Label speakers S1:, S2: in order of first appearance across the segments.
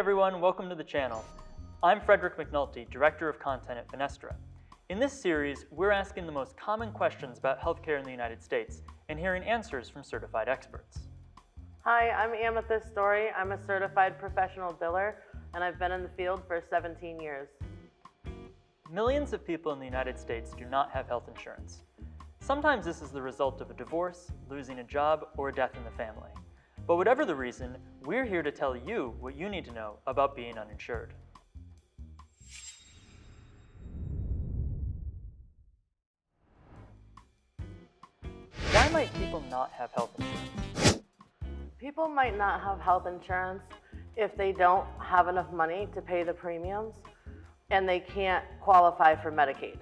S1: everyone, welcome to the channel. I'm Frederick McNulty, Director of Content at Finestra. In this series, we're asking the most common questions about healthcare in the United States and hearing answers from certified experts.
S2: Hi, I'm Amethyst Story. I'm a certified professional biller, and I've been in the field for 17 years.
S1: Millions of people in the United States do not have health insurance. Sometimes this is the result of a divorce, losing a job, or a death in the family. But whatever the reason, we're here to tell you what you need to know about being uninsured. Why might people not have health insurance?
S2: People might not have health insurance if they don't have enough money to pay the premiums and they can't qualify for Medicaid.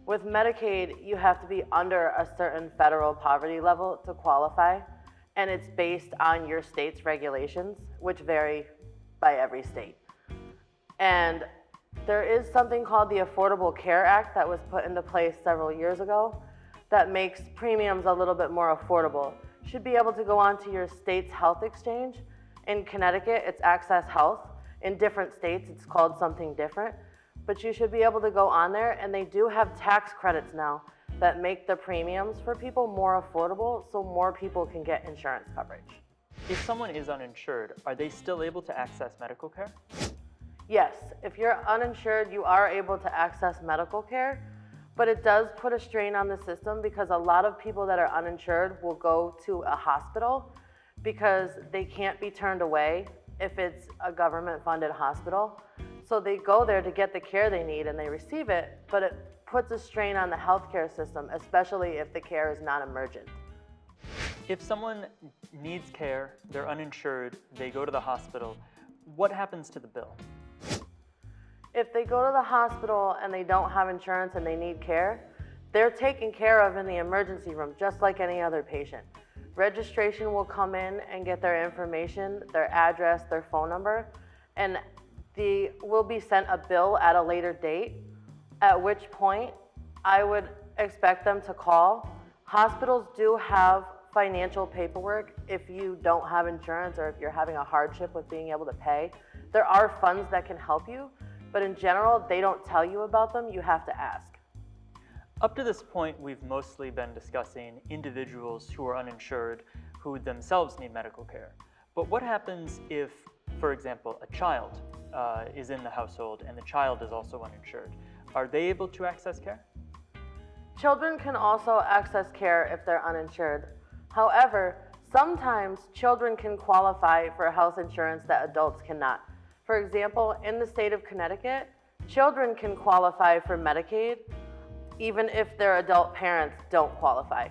S2: With Medicaid, you have to be under a certain federal poverty level to qualify, and it's based on your state's regulations, which vary by every state. And there is something called the Affordable Care Act that was put into place several years ago that makes premiums a little bit more affordable. You should be able to go onto your state's health exchange. In Connecticut, it's Access Health. In different states, it's called something different. But you should be able to go on there, and they do have tax credits now that make the premiums for people more affordable so more people can get insurance coverage.
S1: If someone is uninsured, are they still able to access medical care?
S2: Yes, if you're uninsured, you are able to access medical care, but it does put a strain on the system because a lot of people that are uninsured will go to a hospital because they can't be turned away if it's a government-funded hospital. So they go there to get the care they need and they receive it, but it puts a strain on the healthcare system, especially if the care is not emergent.
S1: If someone needs care, they're uninsured, they go to the hospital, what happens to the bill?
S2: If they go to the hospital and they don't have insurance and they need care, they're taken care of in the emergency room just like any other patient. Registration will come in and get their information, their address, their phone number, and will be sent a bill at a later date, at which point I would expect them to call. Hospitals do have financial paperwork if you don't have insurance or if you're having a hardship with being able to pay. There are funds that can help you, but in general, they don't tell you about them. You have to ask.
S1: Up to this point, we've mostly been discussing individuals who are uninsured who themselves need medical care. But what happens if, for example, a child is in the household and the child is also uninsured? Are they able to access care?
S2: Children can also access care if they're uninsured. However, sometimes children can qualify for health insurance that adults cannot. For example, in the state of Connecticut, children can qualify for Medicaid even if their adult parents don't qualify.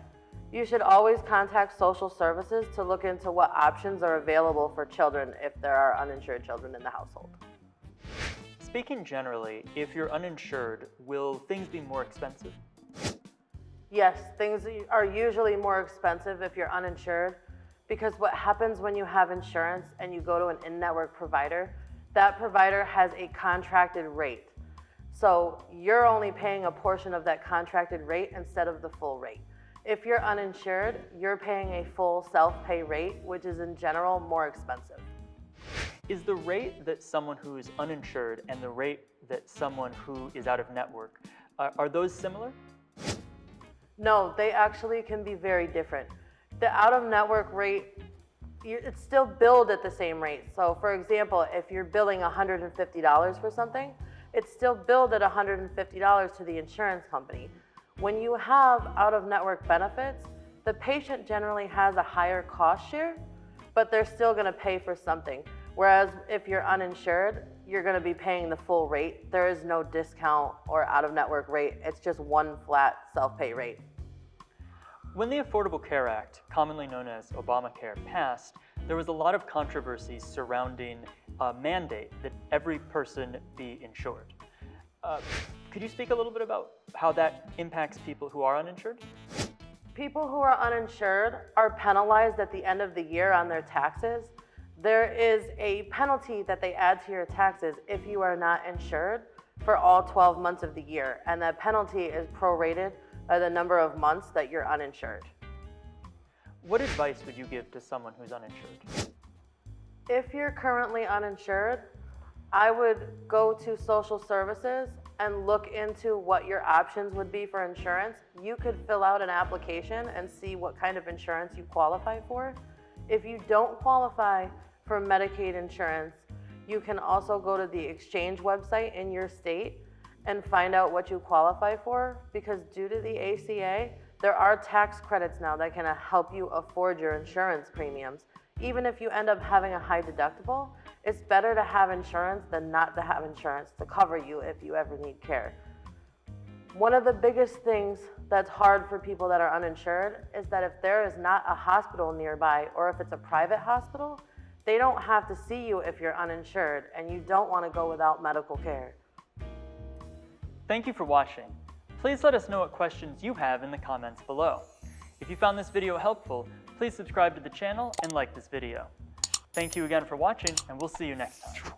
S2: You should always contact social services to look into what options are available for children if there are uninsured children in the household.
S1: Speaking generally, if you're uninsured, will things be more expensive?
S2: Yes, things are usually more expensive if you're uninsured because what happens when you have insurance and you go to an in-network provider, that provider has a contracted rate. So you're only paying a portion of that contracted rate instead of the full rate. If you're uninsured, you're paying a full self-pay rate, which is in general more expensive.
S1: Is the rate that someone who is uninsured and the rate that someone who is out of network, are those similar?
S2: No, they actually can be very different. The out-of-network rate, it's still billed at the same rate. So for example, if you're billing $150 for something, it's still billed at $150 to the insurance company. When you have out-of-network benefits, the patient generally has a higher cost share, but they're still gonna pay for something. Whereas if you're uninsured, you're gonna be paying the full rate. There is no discount or out-of-network rate. It's just one flat self-pay rate.
S1: When the Affordable Care Act, commonly known as Obamacare, passed, there was a lot of controversy surrounding a mandate that every person be insured. Could you speak a little bit about how that impacts people who are uninsured?
S2: People who are uninsured are penalized at the end of the year on their taxes. There is a penalty that they add to your taxes if you are not insured for all 12 months of the year, and that penalty is prorated by the number of months that you're uninsured.
S1: What advice would you give to someone who's uninsured?
S2: If you're currently uninsured, I would go to social services and look into what your options would be for insurance. You could fill out an application and see what kind of insurance you qualify for. If you don't qualify for Medicaid insurance, you can also go to the exchange website in your state and find out what you qualify for, because due to the ACA, there are tax credits now that can help you afford your insurance premiums. Even if you end up having a high deductible, it's better to have insurance than not to have insurance to cover you if you ever need care. One of the biggest things that's hard for people that are uninsured is that if there is not a hospital nearby, or if it's a private hospital, they don't have to see you if you're uninsured, and you don't want to go without medical care.
S1: Thank you for watching. Please let us know what questions you have in the comments below. If you found this video helpful, please subscribe to the channel and like this video. Thank you again for watching, and we'll see you next time.